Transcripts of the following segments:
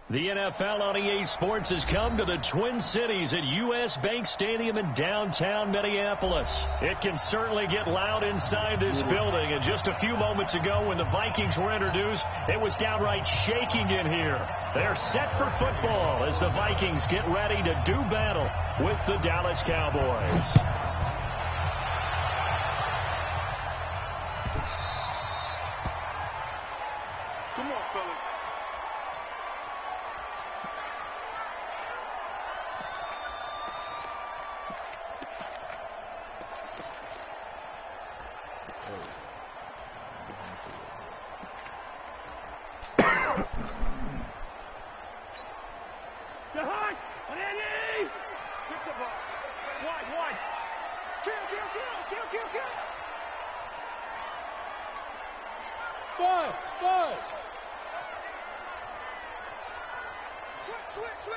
The NFL on EA Sports has come to the Twin Cities at U.S. Bank Stadium in downtown Minneapolis. It can certainly get loud inside this building. And just a few moments ago when the Vikings were introduced, it was downright shaking in here. They're set for football as the Vikings get ready to do battle with the Dallas Cowboys. Come on, fellas.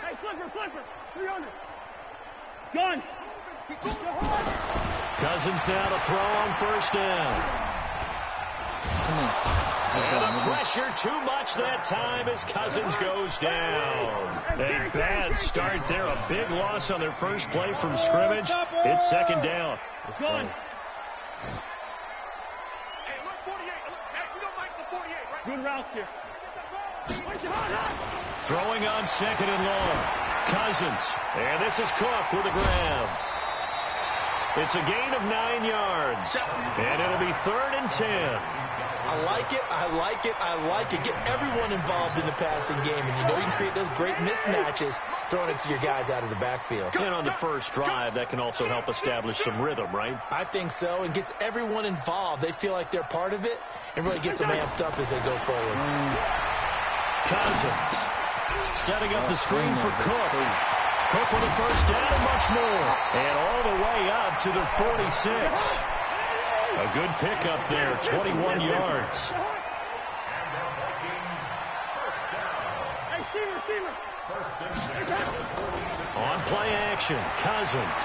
Hey, flipper, 300. Gun. Cousins now to throw on first down. And the pressure too much that time as Cousins goes down. A bad start there, a big loss on their first play from scrimmage. It's second down. Gun. Hey, look, 48. Hey, we don't like the 48, right? Good routes here. Throwing on second and long. Cousins. And this is Cook with a grab. It's a gain of 9 yards. And it'll be 3rd and 10. I like it. Get everyone involved in the passing game. And you know you can create those great mismatches throwing it to your guys out of the backfield. And on the first drive, that can also help establish some rhythm, right? I think so. And gets everyone involved. They feel like they're part of it and really gets them amped up as they go forward. Cousins setting up the screen for Cook. Cook with a first down and much more. And all the way up to the 46. A good pickup there, 21 yards. Hey, Steamer. On play action, Cousins.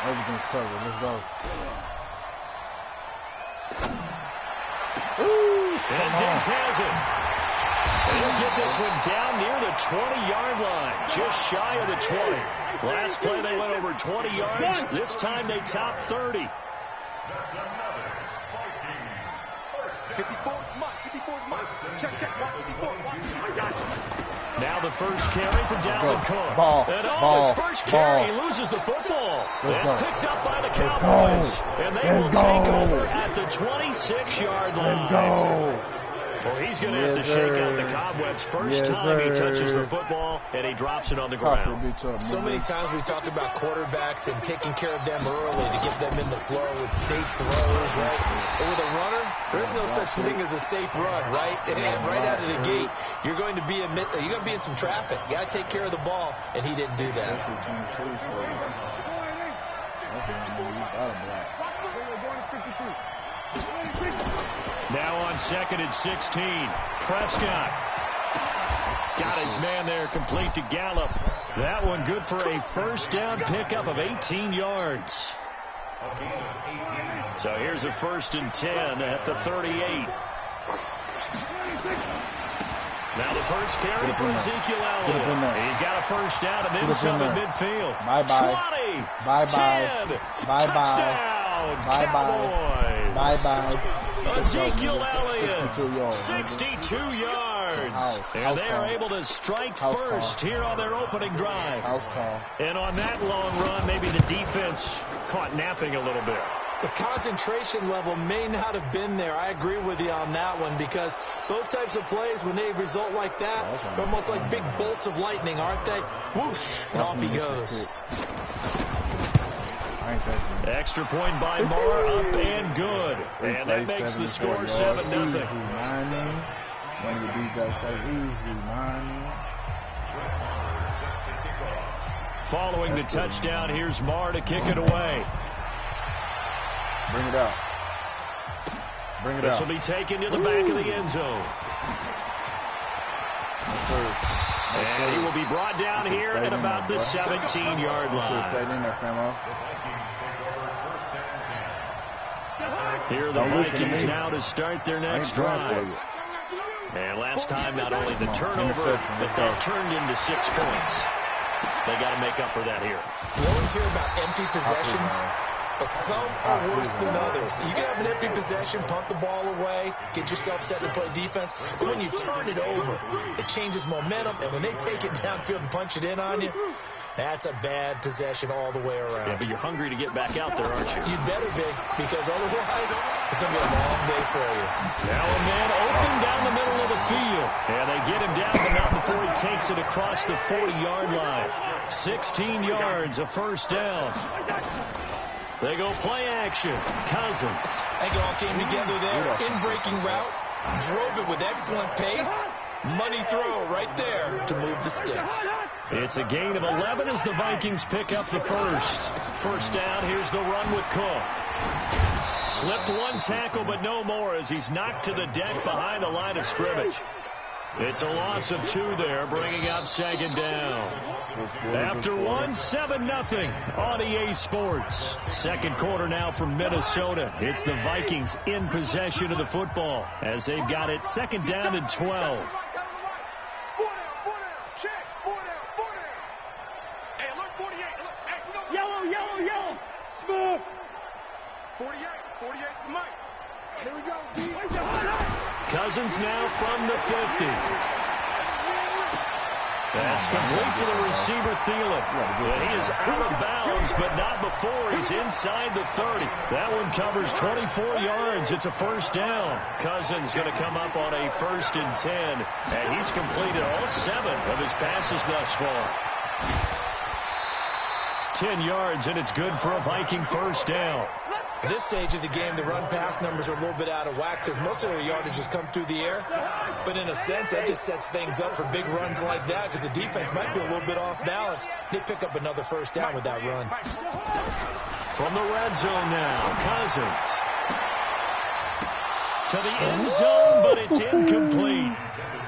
Everything's covered. Let's go. And Diggs has it. They'll get this one down near the 20-yard line, just shy of the 20. Last play they went over 20 yards. This time they topped 30. 54 is mine. Check, Mark, 54. Now the first carry for Dalvin Cook. Ball. His first carry, he loses the football. It's picked up by the Cowboys. And they will take over at the 26-yard line. Let's go. Well, he's going to have to shake out the cobwebs first time he touches the football, and he drops it on the ground. So many times we talk about quarterbacks and taking care of them early to get them in the flow with safe throws, right? But with a runner, there is no such thing as a safe run, right? And right out of the gate, you're going to be in some traffic. You got to take care of the ball, and he didn't do that. Now on 2nd and 16, Prescott got his man there complete to Gallup. That one good for a first down pickup of 18 yards. So here's a 1st and 10 at the 38. Now the first carry for Ezekiel Elliott. He's got a first down and then some in midfield. 20, 10, touchdown, Cowboys. Ezekiel Elliott, 62 yards. And they are able to strike first here on their opening drive. And on that long run, maybe the defense caught napping a little bit. The concentration level may not have been there. I agree with you on that one because those types of plays, when they result like that, they're almost like big bolts of lightning, aren't they? Whoosh, and off he goes. Extra point by Moore, up and good. And that makes the score 7-0. Following the touchdown, here's Moore to kick it away. Bring it out. This will be taken to the back of the end zone. And he will be brought down here at about the 17-yard line. Here are the Vikings now to start their next drive. And last time, not only the turnover, but that turned into 6 points. They got to make up for that here. You always hear about empty possessions, but some are worse than others. You can have an empty possession, punt the ball away, get yourself set to play defense, but when you turn it over, it changes momentum, and when they take it downfield and punch it in on you, that's a bad possession all the way around. Yeah, but you're hungry to get back out there, aren't you? You'd better be, because otherwise it's going to be a long day for you. Now a man open down the middle of the field. And they get him down, but not before he takes it across the 40-yard line. 16 yards, a first down. They go play action. Cousins. I think it all came together there. In-breaking route. Drove it with excellent pace. Money throw right there to move the sticks. It's a gain of 11 as the Vikings pick up the first. First down, here's the run with Cook. Slipped one tackle, but no more as he's knocked to the deck behind the line of scrimmage. It's a loss of 2 there, bringing up second down. After one, 7-0 on EA Sports. Second quarter now from Minnesota. It's the Vikings in possession of the football as they've got it second down and 12. Yellow. Smooth. 48, Mike. Here we go, D. Cousins now from the 50. That's complete to the receiver, Thielen. And he is out of bounds, but not before he's inside the 30. That one covers 24 yards. It's a first down. Cousins going to come up on a 1st and 10. And he's completed all 7 of his passes thus far. 10 yards, and it's good for a Viking first down. At this stage of the game, the run-pass numbers are a little bit out of whack because most of their yardage has come through the air. But in a sense, that just sets things up for big runs like that because the defense might be a little bit off balance. They pick up another first down with that run. From the red zone now, Cousins. To the end zone, but it's incomplete.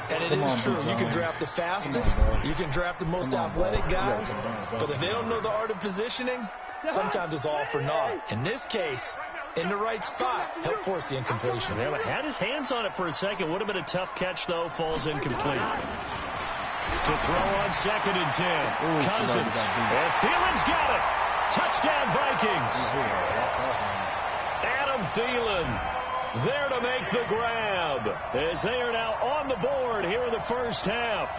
And it is true. You can draft the fastest. You can draft the most athletic guys. But if they don't know the art of positioning, sometimes it's all for naught. In this case, in the right spot, help force the incompletion. Yeah, but had his hands on it for a second. Would have been a tough catch, though. Falls incomplete. To throw on 2nd and 10. Cousins. And Thielen's got it. Touchdown, Vikings. Adam Thielen there to make the grab as they are now on the board here in the first half.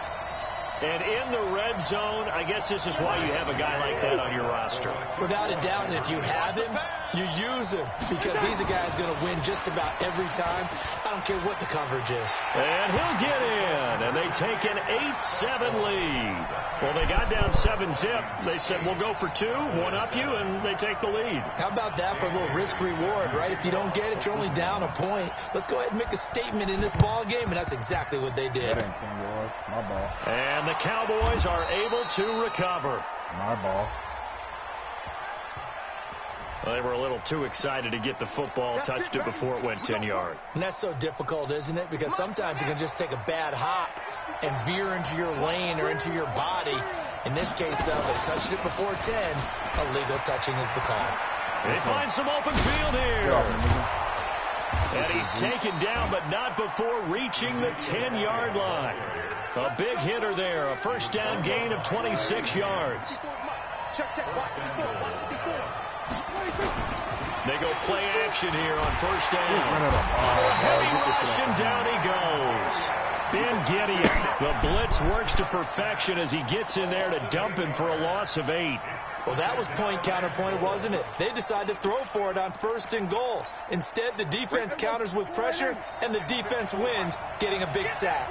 And in the red zone, I guess this is why you have a guy like that on your roster. Without a doubt, and if you have him, you use him because he's a guy who's going to win just about every time. I don't care what the coverage is. And he'll get in, and they take an 8-7 lead. Well, they got down 7-zip. They said, we'll go for 2, one up you, and they take the lead. How about that for a little risk-reward, right? If you don't get it, you're only down a point. Let's go ahead and make a statement in this ball game, and that's exactly what they did. That ain't 10 yards. My ball. And the Cowboys are able to recover. My ball. Well, they were a little too excited to get the football, touched it before it went 10 yards. And that's so difficult, isn't it? Because sometimes you can just take a bad hop and veer into your lane or into your body. In this case, though, they touched it before 10. Illegal touching is the call. They find some open field here. And he's taken down, but not before reaching the 10-yard line. A big hitter there, a first down gain of 26 yards. They go play action here on first down. Heavy rush, and down he goes. Ben Gideon, the blitz works to perfection as he gets in there to dump him for a loss of 8. Well, that was point counterpoint, wasn't it? They decided to throw for it on 1st and goal. Instead, the defense counters with pressure, and the defense wins, getting a big sack.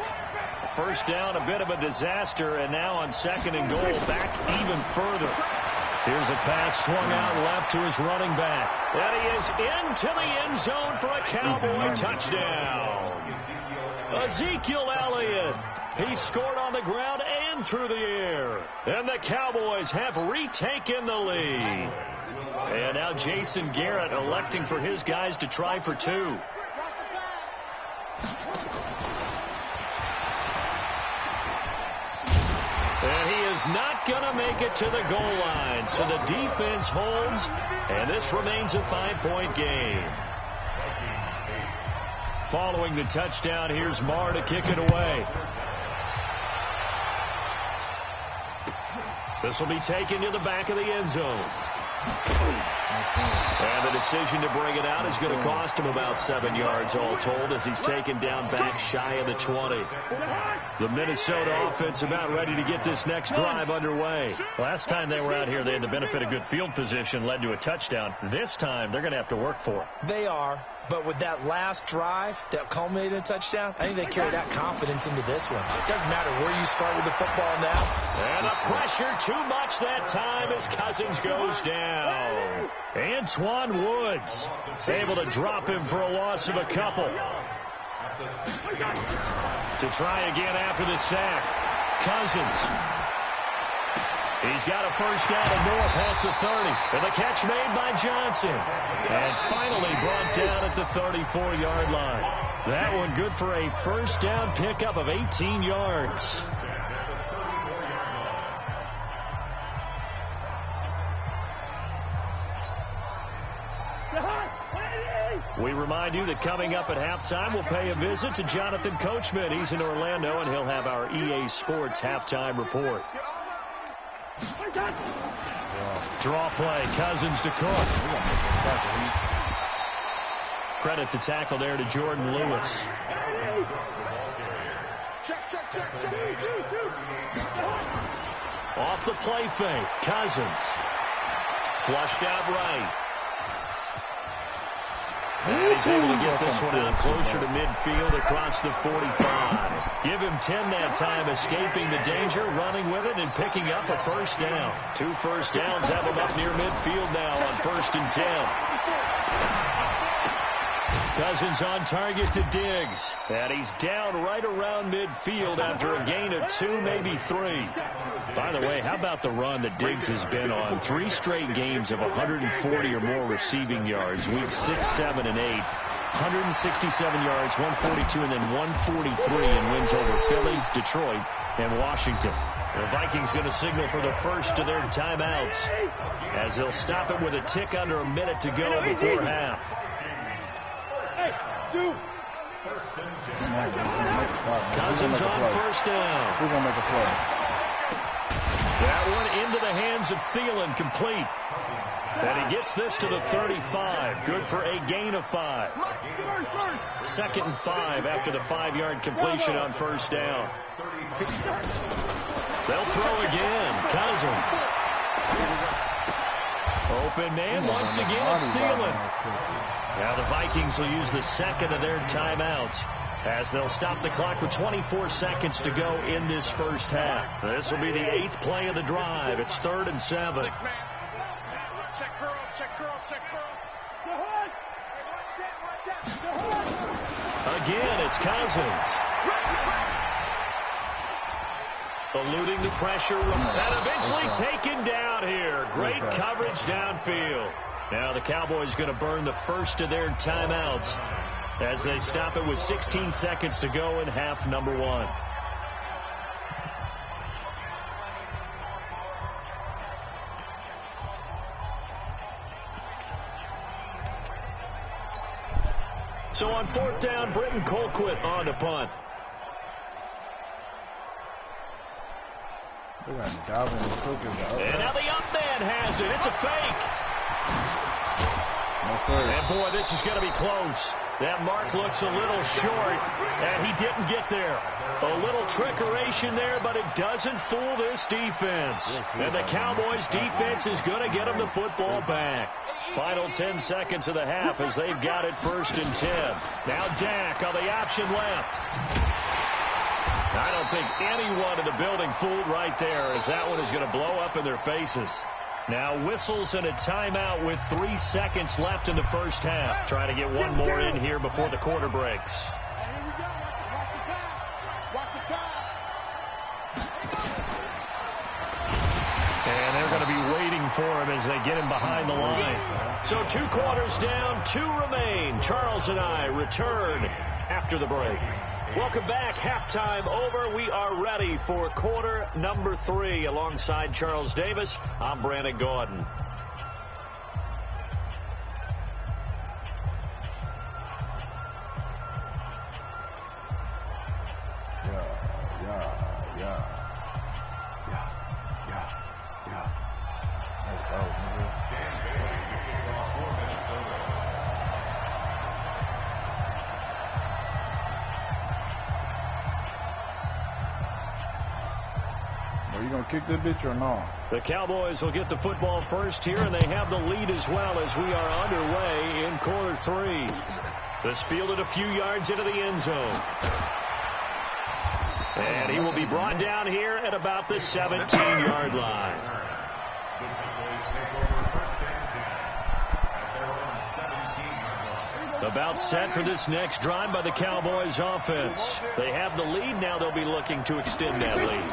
First down, a bit of a disaster, and now on 2nd and goal, back even further. Here's a pass swung out left to his running back. And he is into the end zone for a Cowboy touchdown. Ezekiel Elliott. He scored on the ground and through the air. And the Cowboys have retaken the lead. And now Jason Garrett electing for his guys to try for 2. And he is not going to make it to the goal line. So the defense holds, and this remains a 5-point game. following the touchdown. Here's Marr to kick it away. This will be taken to the back of the end zone. And the decision to bring it out is going to cost him about 7 yards all told as he's taken down back shy of the 20. The Minnesota offense about ready to get this next drive underway. Last time they were out here, they had the benefit of good field position, led to a touchdown. This time, they're going to have to work for it. They are, but with that last drive that culminated in a touchdown, I think they carry that confidence into this one. It doesn't matter where you start with the football now. And the pressure too much that time as Cousins goes down. Antoine Woods able to drop him for a loss of a couple. To try again after the sack. Cousins. He's got a first down and more past the 30. And the catch made by Johnson. And finally brought down at the 34-yard line. That one good for a first down pickup of 18 yards. We remind you that coming up at halftime, we'll pay a visit to Jonathan Coachman. He's in Orlando, and he'll have our EA Sports halftime report. Draw play, Cousins to Cook. Credit the tackle there to Jordan Lewis. Off the play fake, Cousins. Flushed out right. And he's able to get this one out closer to midfield across the 45. Give him 10 that time, escaping the danger, running with it, and picking up a first down. 2 first downs have him up near midfield now on 1st and 10. Cousins on target to Diggs. And he's down right around midfield after a gain of 2, maybe 3. By the way, how about the run that Diggs has been on? 3 straight games of 140 or more receiving yards. Weeks 6, 7, and 8. 167 yards, 142, and then 143 in wins over Philly, Detroit, and Washington. The Vikings going to signal for the first of their timeouts as they'll stop it with a tick under a minute to go before half. Cousins on first down. We're going to make a play. That one into the hands of Thielen, complete. And he gets this to the 35. Good for a gain of 5. 2nd and 5 after the 5-yard completion on first down. They'll throw again. Cousins. Open man once again. It's Thielen. Now the Vikings will use the second of their timeouts as they'll stop the clock with 24 seconds to go in this first half. This will be the 8th play of the drive. It's 3rd and 7. Check girls, check girls, check girls. Again, it's Cousins. Eluding the pressure and eventually taken down here. Great coverage downfield. Now the Cowboys going to burn the first of their timeouts as they stop it with 16 seconds to go in half number 1. So on 4th down, Britton Colquitt on the punt. And now the up man has it. It's a fake. And boy, this is going to be close. That mark looks a little short, and he didn't get there. A little trickeration there, but it doesn't fool this defense. And the Cowboys' defense is going to get them the football back. Final 10 seconds of the half as they've got it 1st and 10. Now Dak on the option left. I don't think anyone in the building fooled right there as that one is going to blow up in their faces. Now whistles and a timeout with 3 seconds left in the first half. Try to get one more in here before the quarter breaks. Here we go. Watch the pass. Watch the pass. And they're going to be waiting for him as they get him behind the line. So 2 quarters down, 2 remain. Charles and I return after the break. Welcome back. Halftime over. We are ready for quarter number 3. Alongside Charles Davis, I'm Brandon Gordon. Are you going to kick that bitch or no? The Cowboys will get the football first here, and they have the lead as well as we are underway in quarter 3. This fielded a few yards into the end zone. And he will be brought down here at about the 17-yard line. About set for this next drive by the Cowboys offense. They have the lead. Now they'll be looking to extend that lead.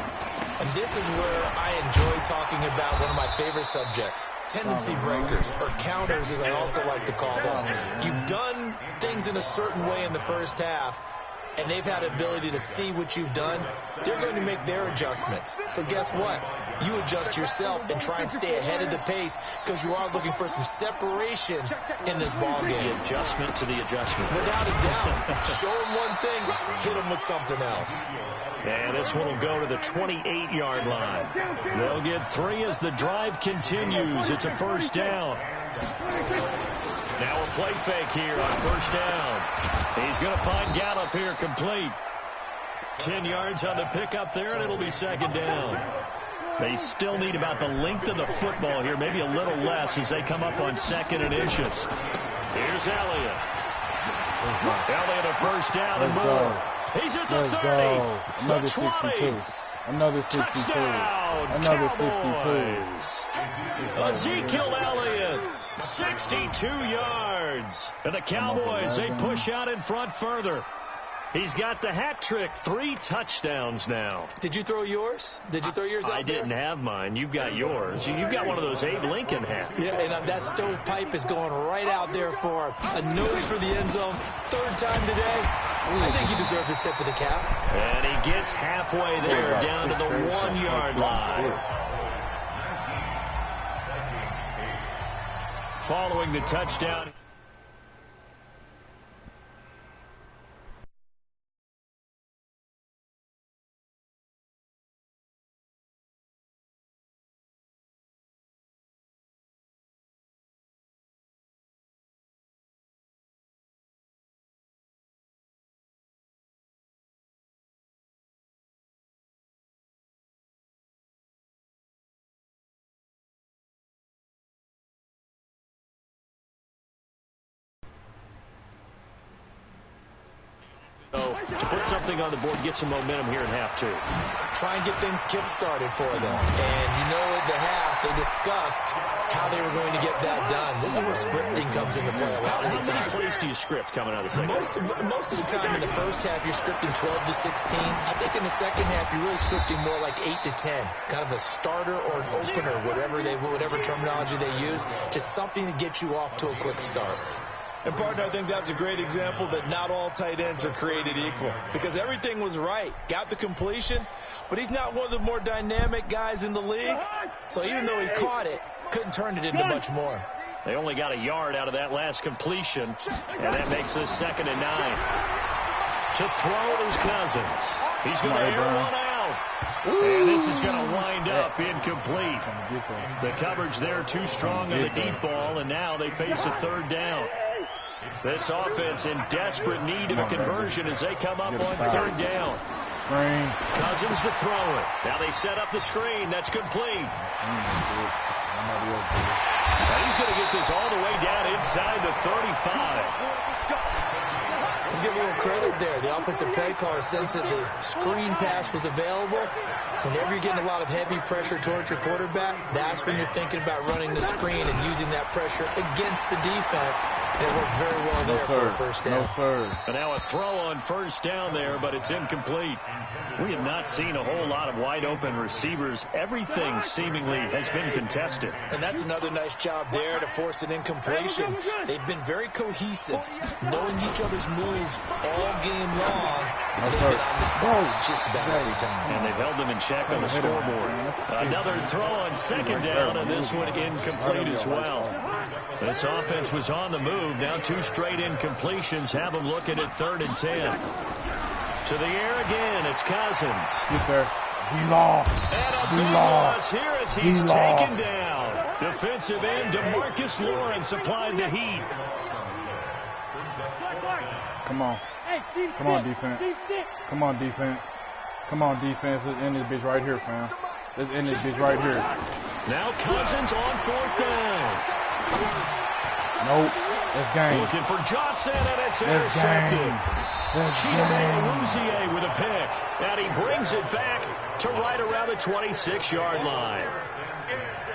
And this is where I enjoy talking about one of my favorite subjects, tendency breakers, or counters as I also like to call them. You've done things in a certain way in the first half, and they've had ability to see what you've done. They're going to make their adjustments. So guess what? You adjust yourself and try and stay ahead of the pace because you are looking for some separation in this ball game. The adjustment to the adjustment. Without a doubt. Show them one thing, hit them with something else. And this one will go to the 28-yard line. They'll get 3 as the drive continues. It's a first down. Now a play fake here on first down. He's going to find Gallup here complete. 10 yards on the pickup there, and it'll be second down. They still need about the length of the football here, maybe a little less as they come up on 2nd and inches. Here's Elliott. Elliott a first down and more. He's at the 30. Another 62. Another 62. Touchdown, Another Cowboys. 62. Ezekiel Elliott, 62 yards. And the Cowboys, they push out in front further. He's got the hat trick, 3 touchdowns now. Did you throw yours? Did you throw yours out I didn't have mine. You've got yours. You've got one of those Abe Lincoln hats. Yeah, and that stovepipe is going right out there for a nose for the end zone. 3rd time today. I think he deserves a tip of the cap. And he gets halfway there, down to the 1-yard line. Following the touchdown. To put something on the board, get some momentum here in half 2. Try and get things kick-started for them. And you know at the half, they discussed how they were going to get that done. This is where scripting comes into play a lot of the time. How many plays do you script coming out of the second half? Most of the time in the first half, you're scripting 12 to 16. I think in the second half, you're really scripting more like 8 to 10. Kind of a starter or an opener, whatever terminology they use. Just something to get you off to a quick start. And, partner, I think that's a great example that not all tight ends are created equal because everything was right. Got the completion, but he's not one of the more dynamic guys in the league. So even though he caught it, couldn't turn it into much more. They only got a yard out of that last completion, and that makes this 2nd and 9. To throw is Cousins. He's going to air one out. And this is going to wind up incomplete. The coverage there too strong on the deep ball, and now they face a 3rd down. This offense in desperate need of a conversion as they come up on 3rd down. Cousins to throw it. Now they set up the screen. That's complete. Now he's going to get this all the way down inside the 35. Let's give a little credit there. The offensive play caller sense that the screen pass was available. Whenever you're getting a lot of heavy pressure towards your quarterback, that's when you're thinking about running the screen and using that pressure against the defense. And it worked very well there for a first down. And now a throw on first down there, but it's incomplete. We have not seen a whole lot of wide open receivers. Everything seemingly has been contested. And that's another nice job there to force an incompletion. They've been very cohesive, knowing each other's moves all game long. They've been on the spot just about every time. And they've held them in check on the scoreboard. Another throw on 2nd down, and this one incomplete as well. This offense was on the move. Now 2 straight incompletions have them looking at 3rd and 10. To the air again. It's Cousins. Get there. He lost. And a big loss here as he's taken down. Defensive end DeMarcus Lawrence applied the heat. Come on. Come on, defense. Come on, defense. Come on, defense. Let's end this bitch right here, fam. Let's end this bitch right here. Now Cousins on 4th down. Nope. That's game. Looking for Johnson, and it's intercepted. Chidobe with a pick. And he brings it back to right around the 26-yard line.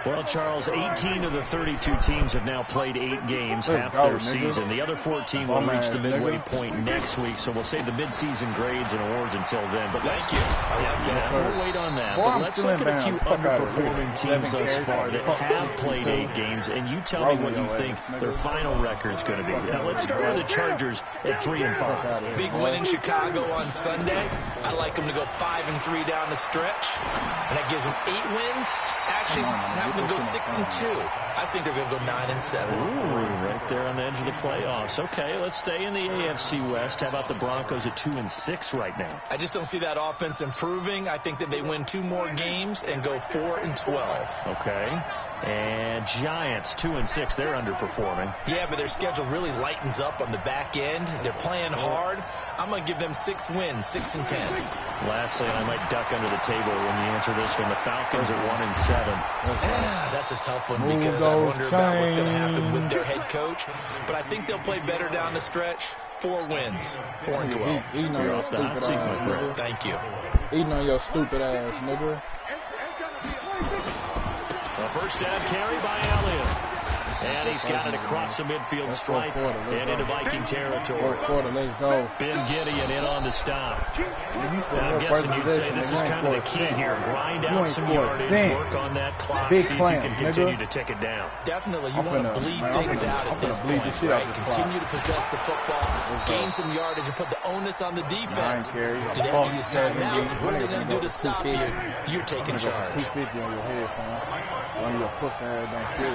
Well, Charles, 18 of the 32 teams have now played 8 games, half their season. The other 14 will reach the midway point next week, so we'll save the midseason grades and awards until then. But thank you. We'll wait on that. But let's look at a few underperforming teams thus far that have played 8 games, and you tell me what you think their final record's going to be. Now, let's start with the Chargers at 3-5. Big win in Chicago on Sunday. I like them to go 5-3 down the stretch, and that gives them 8 wins. Actually, have them go 6-2. I think they're going to go 9-7. Ooh, right there on the edge of the playoffs. Okay, let's stay in the AFC West. How about the Broncos at 2-6 right now? I just don't see that offense improving. I think that they win 2 more games and go 4-12. Okay. And Giants 2-6. They're underperforming. Yeah, but their schedule really lightens up on the back end. They're playing hard. I'm going to give them 6 wins, 6-10. Lastly, I might duck under the table when you answer this one. The Falcons are 1-7. That's a tough one because I wonder about what's going to happen with their head coach. But I think they'll play better down the stretch. 4 wins, 4-12. Eating on your stupid ass, nigga. Thank you. Eating on your stupid ass, nigga. A first down carry by Elliott. And he's got it across the midfield stripe and into Viking territory. Let's go. Ben Gideon in on the stop. I'm guessing you'd say this is kind of the key here. Grind out some yardage, work on that clock, see if you can continue to tick it down. Definitely, you want to bleed things out at this point, right? Continue to possess the football, gain some yardage, and put the onus on the defense. Did they have to use timeouts? What are they going to do to stop you? You're taking charge. 250 on your head, fam. On your pussy ass, don't quit.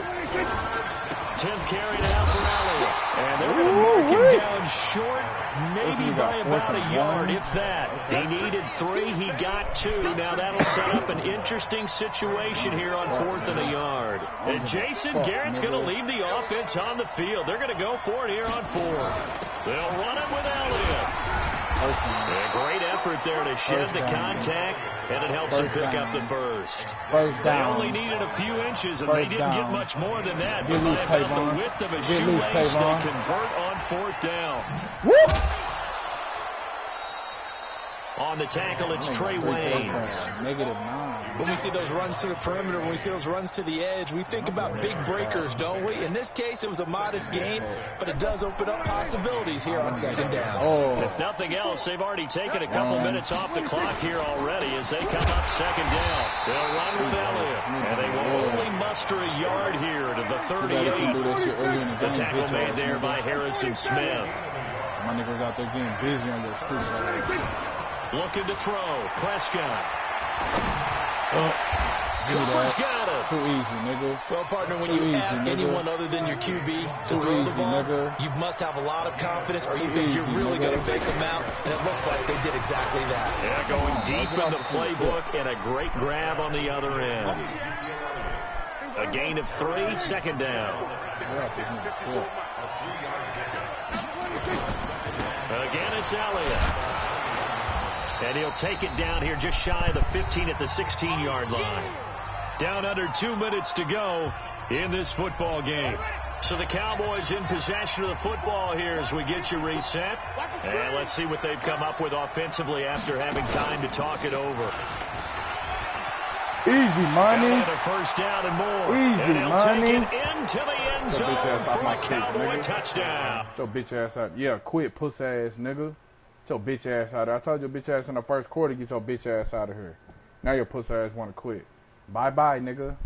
10th carry now for Elliott. And they're going to mark him down short, maybe by about a yard, if that. He needed 3. He got 2. Now that'll set up an interesting situation here on 4th and a yard. And Jason Garrett's going to leave the offense on the field. They're going to go for it here on 4th. They'll run it with Elliott. A great effort there to shed the contact, and it helps them pick up the first. They only needed a few inches, and they didn't get much more than that. But by about the width of a shoelace, they convert on 4th down. On the tackle, it's Trey Waynes. -9. When we see those runs to the perimeter, when we see those runs to the edge, we think about big breakers, don't we? In this case, it was a modest gain, but it does open up possibilities here on 2nd down. If nothing else, they've already taken a couple minutes off the clock here already as they come up 2nd down. They'll run with Elliott, and they will only muster a yard here to the 38. The tackle made there by Harrison Smith. My niggas out there getting busy on your street. Looking to throw. Prescott. Cooper's got it. Too easy, nigga. Well, partner, when you ask anyone other than your QB to throw the ball, you must have a lot of confidence, or you think you're really going to fake them out, and it looks like they did exactly that. Yeah, going deep in the playbook, and a great grab on the other end. A gain of 3, 2nd down. Again, it's Elliott. And he'll take it down here just shy of the 15 at the 16-yard line. Down under 2 minutes to go in this football game. So the Cowboys in possession of the football here as we get you reset. And let's see what they've come up with offensively after having time to talk it over. Easy money. And a first down and more. Easy money. Take it into the end zone for a Cowboy touchdown. Get your bitch ass out. Yeah, quit, pussy ass nigga. Get your bitch ass out of here. I told your bitch ass in the first quarter, get your bitch ass out of here. Now your pussy ass want to quit. Bye-bye, nigga.